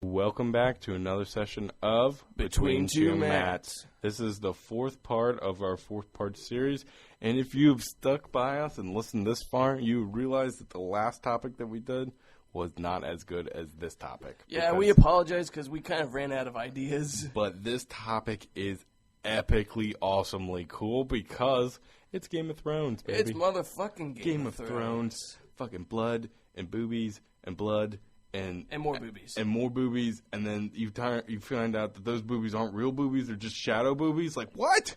Welcome back to another session of Between2Matts. This is the fourth part of our fourth-part series, and if you've stuck by us and listened this far, you realize that the last topic that we did was not as good as this topic. Yeah, we apologize because we kind of ran out of ideas. But this topic is epically, awesomely cool because it's Game of Thrones, baby. It's motherfucking Game of Thrones. Fucking blood and boobies and blood. And more boobies. And more boobies, and then you find out that those boobies aren't real boobies, they're just shadow boobies. Like, what?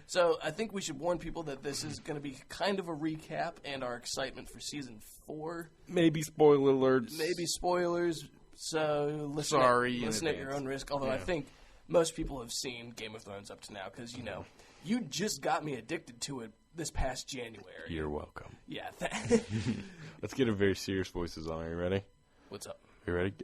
So I think we should warn people that this is going to be kind of a recap and our excitement for Season 4. Maybe spoiler alerts. Maybe spoilers, so listen at your own risk. Although I think most people have seen Game of Thrones up to now because, you just got me addicted to it this past January. You're welcome. Yeah. Let's get a very serious voices on. Are you ready? What's up? You ready?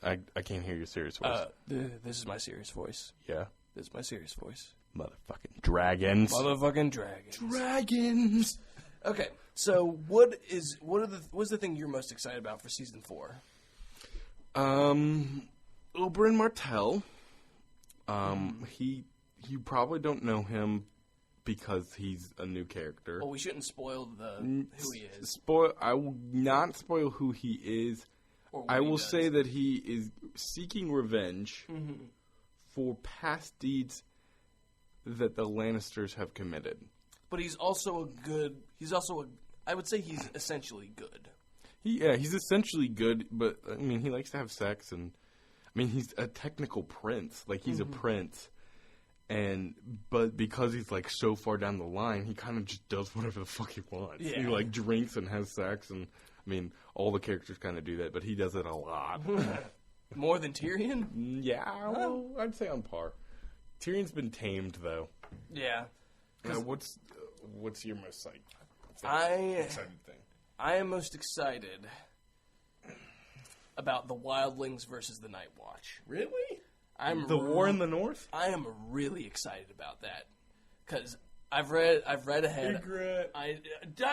I can't hear your serious voice. This is my serious voice. Yeah? This is my serious voice. Motherfucking dragons. Motherfucking dragons. Dragons! Okay, so what's the thing you're most excited about for Season 4? Oberyn Martell. You probably don't know him because he's a new character. Well, we shouldn't spoil who he is. I will not spoil who he is. I will say that he is seeking revenge for past deeds that the Lannisters have committed. But he's I would say he's essentially good. He's essentially good, but, I mean, he likes to have sex, and, I mean, he's a technical prince. Like, he's a prince. But because he's, like, so far down the line, he kind of just does whatever the fuck he wants. Yeah. He, like, drinks and has sex, and, I mean, all the characters kind of do that, but he does it a lot. More than Tyrion? Yeah, well, I'd say on par. Tyrion's been tamed, though. Yeah. What's your most, like, exciting thing? I am most excited about the Wildlings versus the Night Watch. Really? The War in the North? I am really excited about that because I've read ahead.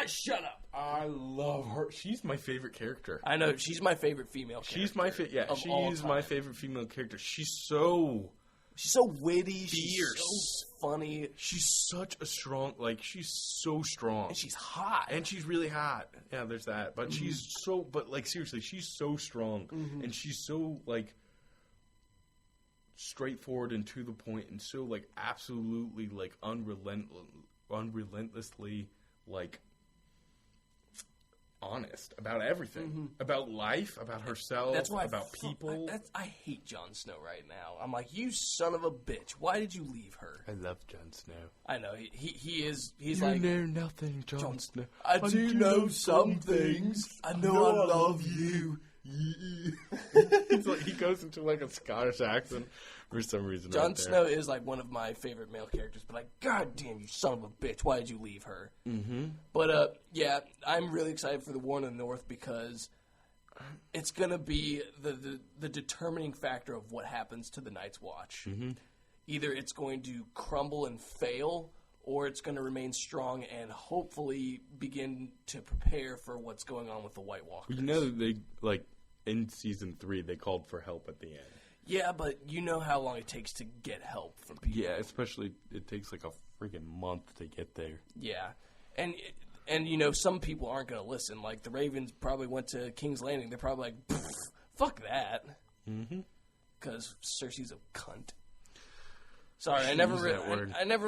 Shut up! I love her. She's my favorite character. I know she's my favorite female character. She's my favorite female character. She's so witty. Fierce. She's so funny. She's such a strong. She's so strong. And she's hot. And she's really hot. Yeah, there's that. But she's so. But seriously, she's so strong, and she's so straightforward and to the point, and so absolutely unrelentlessly honest about everything, about life, about herself. That's why about people. I hate Jon Snow right now. I'm like, you son of a bitch! Why did you leave her? I love Jon Snow. I know he is. He's you like, know nothing, Jon Snow. I do know some things. I know I love you. He goes into a Scottish accent for some reason. Jon Snow is one of my favorite male characters, but god damn you son of a bitch, why did you leave her? But yeah, I'm really excited for the War in the North because it's gonna be the determining factor of what happens to the Night's Watch. Either it's going to crumble and fail, or it's going to remain strong and hopefully begin to prepare for what's going on with the White Walkers. You know, they in Season 3, they called for help at the end. Yeah, but you know how long it takes to get help from people. Yeah, especially it takes a freaking month to get there. Yeah, and some people aren't going to listen. Like the Ravens probably went to King's Landing. They're probably like, fuck that. Because Cersei's a cunt. Sorry, I never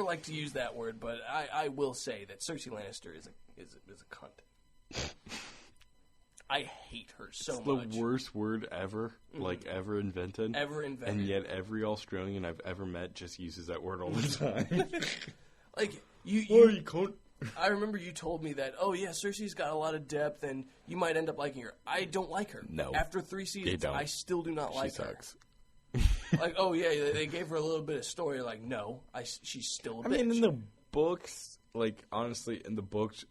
like to use that word, but I will say that Cersei Lannister is a cunt. I hate her so much. It's the worst word ever, ever invented. Ever invented. And yet every Australian I've ever met just uses that word all the time. You cunt. I remember you told me that, Cersei's got a lot of depth and you might end up liking her. I don't like her. No. After 3 seasons, I still do not like her. Sucks. They gave her a little bit of story. No, she's still a bitch. I mean, in the books, honestly, in the books,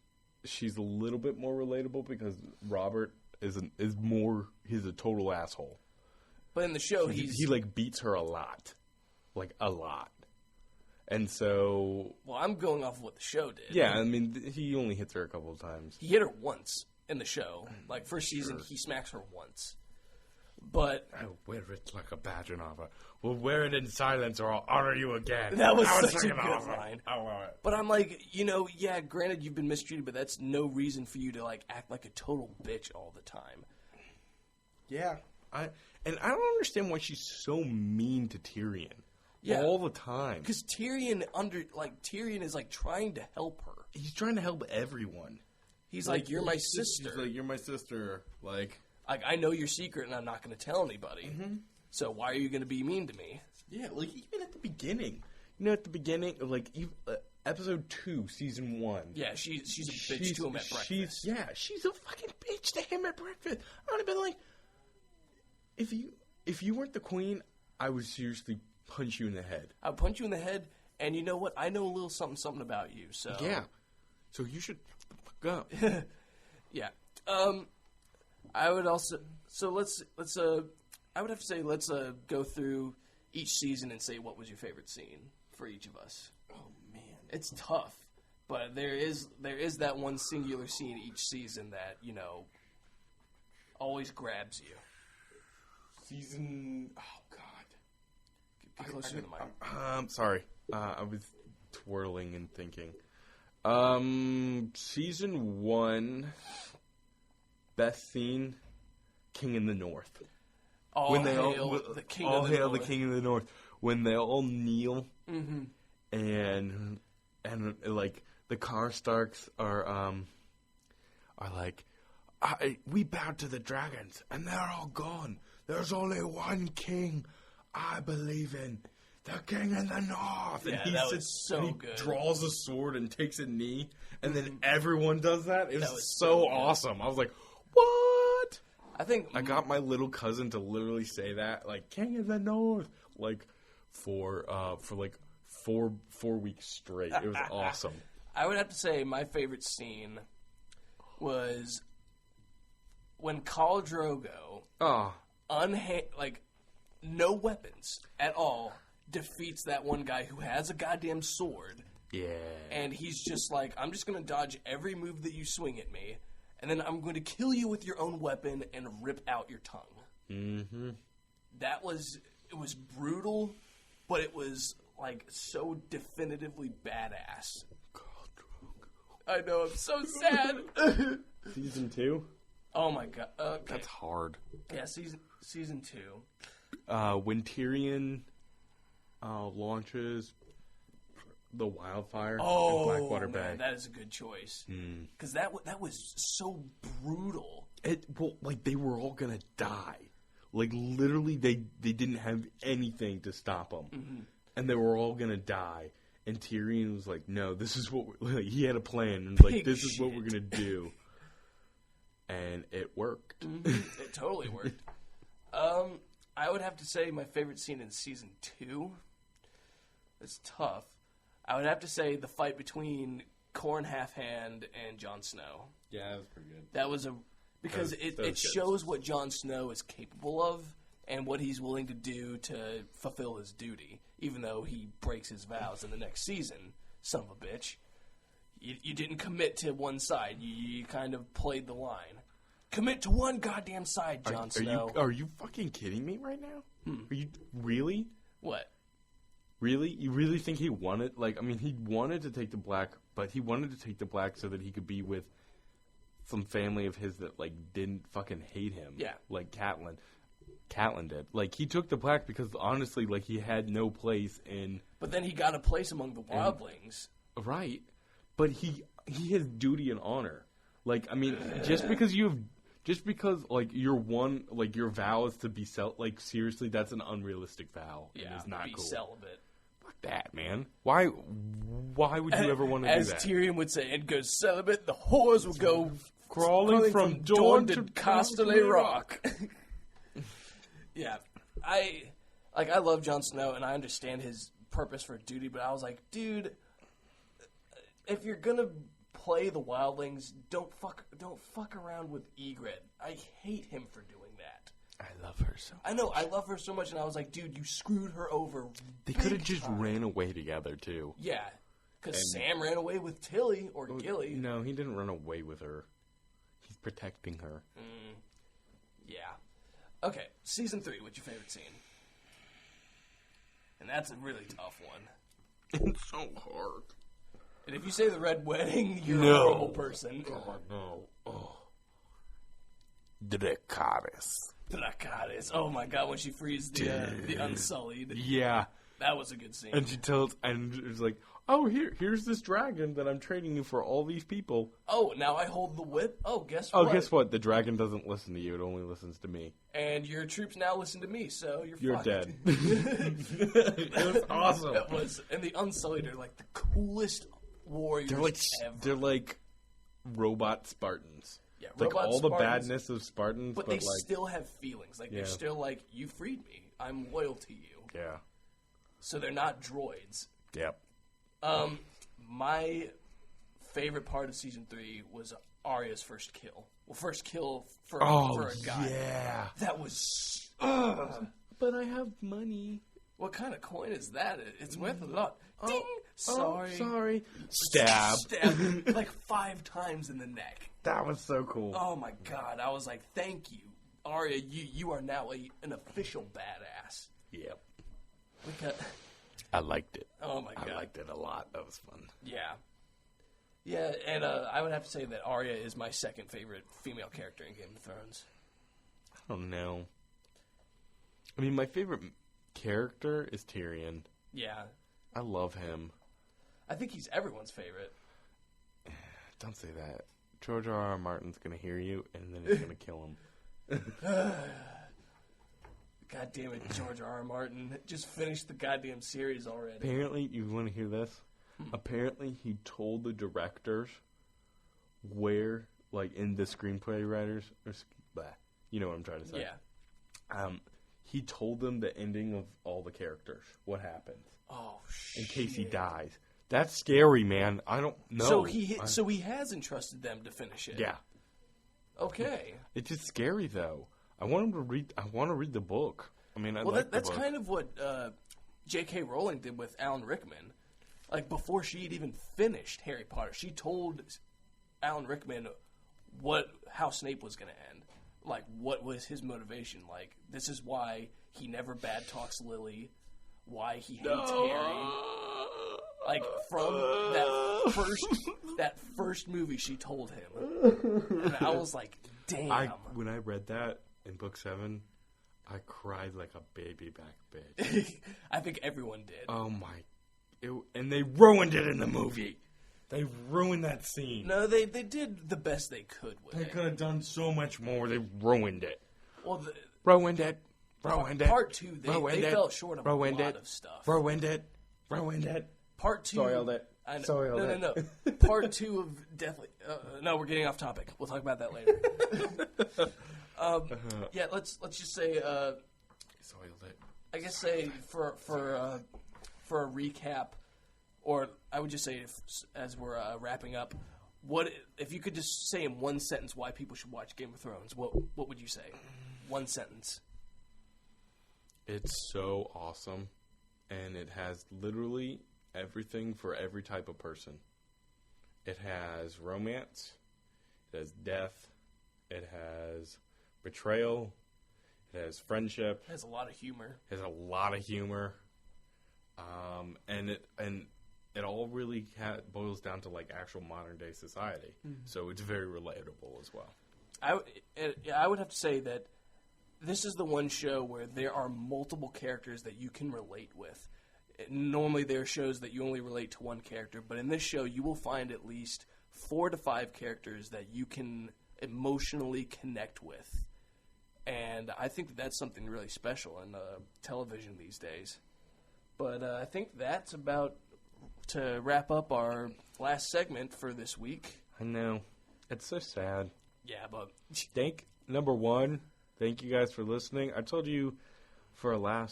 she's a little bit more relatable because Robert he's a total asshole. But in the show, he beats her a lot. And so... Well, I'm going off of what the show did. Yeah, I mean, he only hits her a couple of times. He hit her once in the show. First season, he smacks her once. But I'll wear it like a badge and honor. We'll wear it in silence or I'll honor you again. that was That such a good awesome. line. I love it. But I'm like, yeah, granted you've been mistreated, but that's no reason for you to like act like a total bitch all the time. Yeah. I don't understand why she's so mean to Tyrion. Yeah. All the time. Because Tyrion is like trying to help her. He's trying to help everyone. He's like, you're my sister. He's like, you're my sister. Like I know your secret, and I'm not going to tell anybody. Mm-hmm. So why are you going to be mean to me? yeah, like even at the beginning. At the beginning, like episode 2, season 1. Yeah, she's a bitch to him at breakfast. She's a fucking bitch to him at breakfast. I would have been like, if you weren't the queen, I would seriously punch you in the head. I would punch you in the head, and you know what? I know a little something about you. So Yeah. So you should fuck up. yeah. I would also let's I would have to say let's go through each season and say what was your favorite scene for each of us. Oh man, it's tough, but there is that one singular scene each season that always grabs you. Season. Oh God. Get closer to the mic. I'm sorry. I was twirling and thinking. Season 1, best scene, King in the North. All hail the King in the North. When they all kneel, and like the Karstarks are like, we bowed to the dragons, and they're all gone. There's only one king I believe in. The King in the North. Yeah, and that was so good. He draws a sword and takes a knee, and then everyone does that. It was so awesome. I was like, what? I think I got my little cousin to literally say that, like, King in the North, like, for like 4 weeks straight. It was awesome. I would have to say my favorite scene was when Khal Drogo, no weapons at all, defeats that one guy who has a goddamn sword. Yeah. And he's just like, I'm just going to dodge every move that you swing at me, and then I'm going to kill you with your own weapon and rip out your tongue. Mm-hmm. It was brutal, but it was, like, so definitively badass. I know, I'm so sad. Season 2? Oh my god. Okay. That's hard. Yeah, season 2. When Tyrion launches the wildfire in Blackwater Bay. That is a good choice. Because that was so brutal. They were all gonna die. Like, literally, they didn't have anything to stop them. Mm-hmm. And they were all gonna die. And Tyrion was like, no, this is what he had a plan. And was like, this is what we're gonna do. And it worked. Mm-hmm. It totally worked. I would have to say my favorite scene in season 2. It's tough. I would have to say the fight between Corn Halfhand and Jon Snow. Yeah, that was pretty good. That was because it shows what Jon Snow is capable of and what he's willing to do to fulfill his duty, even though he breaks his vows in the next season. Son of a bitch. You didn't commit to one side. You kind of played the line. Commit to one goddamn side, Jon Snow. Are you fucking kidding me right now? Are you really? What? Really? You really think he wanted? Like, I mean, he wanted to take the black, but he wanted to take the black so that he could be with some family of his that, like, didn't fucking hate him. Yeah. Like Catelyn. Catelyn did. Like, he took the black because, honestly, like, he had no place in... But then he got a place among the wildlings. Right. But he has duty and honor. Like, I mean, just because, like, your vow is to be like, seriously, that's an unrealistic vow. Yeah, it's not be cool. celibate. Fuck that, man. Why would you ever want to do that? As Tyrion would say, and go celibate, the whores will go crawling from dawn to Casterly Rock. Yeah. I love Jon Snow, and I understand his purpose for duty, but I was like, dude, if you're gonna play the wildlings, don't fuck around with Ygritte. I hate him for doing that. I love her so much. I know, I love her so much, and I was like, dude, you screwed her over. They could have just ran away together, too. Yeah, because Sam ran away with Tilly, or Gilly. No, he didn't run away with her. He's protecting her. Yeah. Okay, season 3, what's your favorite scene? And that's a really tough one. It's so hard. And if you say the red wedding, you're a horrible person. God, no. Oh. Dracarys. Oh my god, when she frees the Unsullied. Yeah. That was a good scene. And she tells, and it's like, oh, here's this dragon that I'm trading you for all these people. Oh, now I hold the whip? Oh, guess Oh, what? guess what? The dragon doesn't listen to you. It only listens to me. And your troops now listen to me, so You're fucked. dead. It was awesome. It was. And the Unsullied are like the coolest warriors ever. They're like robot Spartans. Yeah, like robot all the Spartans, badness of Spartans, but they still have feelings. Like, they're still like, you freed me. I'm loyal to you. Yeah. So they're not droids. Yep. My favorite part of season 3 was Arya's first kill. Well, first kill for a guy. Yeah. That was. But I have money. What kind of coin is that? It's worth a lot. Ding! Sorry. Sorry. Stab. Like 5 times in the neck. That was so cool. Oh my god. I was like, thank you. Arya, you are now an official badass. Yep. I liked it. Oh my god. I liked it a lot. That was fun. Yeah. Yeah, and I would have to say that Arya is my second favorite female character in Game of Thrones. I don't know. I mean, my favorite character is Tyrion. Yeah. I love him. I think he's everyone's favorite. Don't say that. George R.R. Martin's going to hear you, and then he's going to kill him. God damn it, George R.R. Martin. Just finished the goddamn series already. Apparently, you want to hear this? Apparently, he told the directors where, like, in the screenplay writers, you know what I'm trying to say. Yeah. He told them the ending of all the characters. What happens. Oh, shit. In case he dies. That's scary, man. I don't know. So he has entrusted them to finish it. Yeah. Okay. It's just scary, though. I want to read the book. I mean, that's kind of what J.K. Rowling did with Alan Rickman. Like, before she'd even finished Harry Potter, she told Alan Rickman how Snape was going to end. Like, what was his motivation? Like, this is why he never bad talks Lily, why he hates Harry. Like, from that first movie she told him. And I was like, damn. When I read that in book 7, I cried like a baby back bitch. I think everyone did. Oh my. And they ruined it in the movie. They ruined that scene. No, they did the best they could with it. They could have done so much more. They ruined it. Well, ruined it. Part 2, they fell short of a lot of stuff. Ruined it. Part 2. Soiled it. No. Part 2 of Deathly. No, we're getting off topic. We'll talk about that later. Yeah, let's just say. Soiled it. I guess say for a recap, or I would just say as we're wrapping up, what if you could just say in one sentence why people should watch Game of Thrones? What would you say? One sentence. It's so awesome, and it has literally everything for every type of person. It has romance, it has death, it has betrayal, it has friendship. It has a lot of humor. And it all really boils down to like actual modern day society. Mm-hmm. So it's very relatable as well. I would have to say that this is the one show where there are multiple characters that you can relate with. Normally there are shows that you only relate to one character, but in this show you will find at least 4 to 5 characters that you can emotionally connect with. And I think that that's something really special in television these days. But I think that's about to wrap up our last segment for this week. I know. It's so sad. Yeah, but... Number 1, thank you guys for listening. I told you for on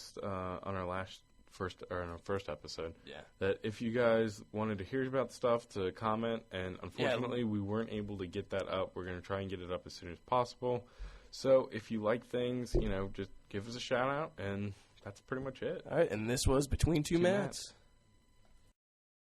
our first episode that if you guys wanted to hear about stuff, to comment, and unfortunately we weren't able to get that up. We're going to try and get it up as soon as possible. So if you like things, just give us a shout out, and that's pretty much it. All right, and this was Between 2 Matts.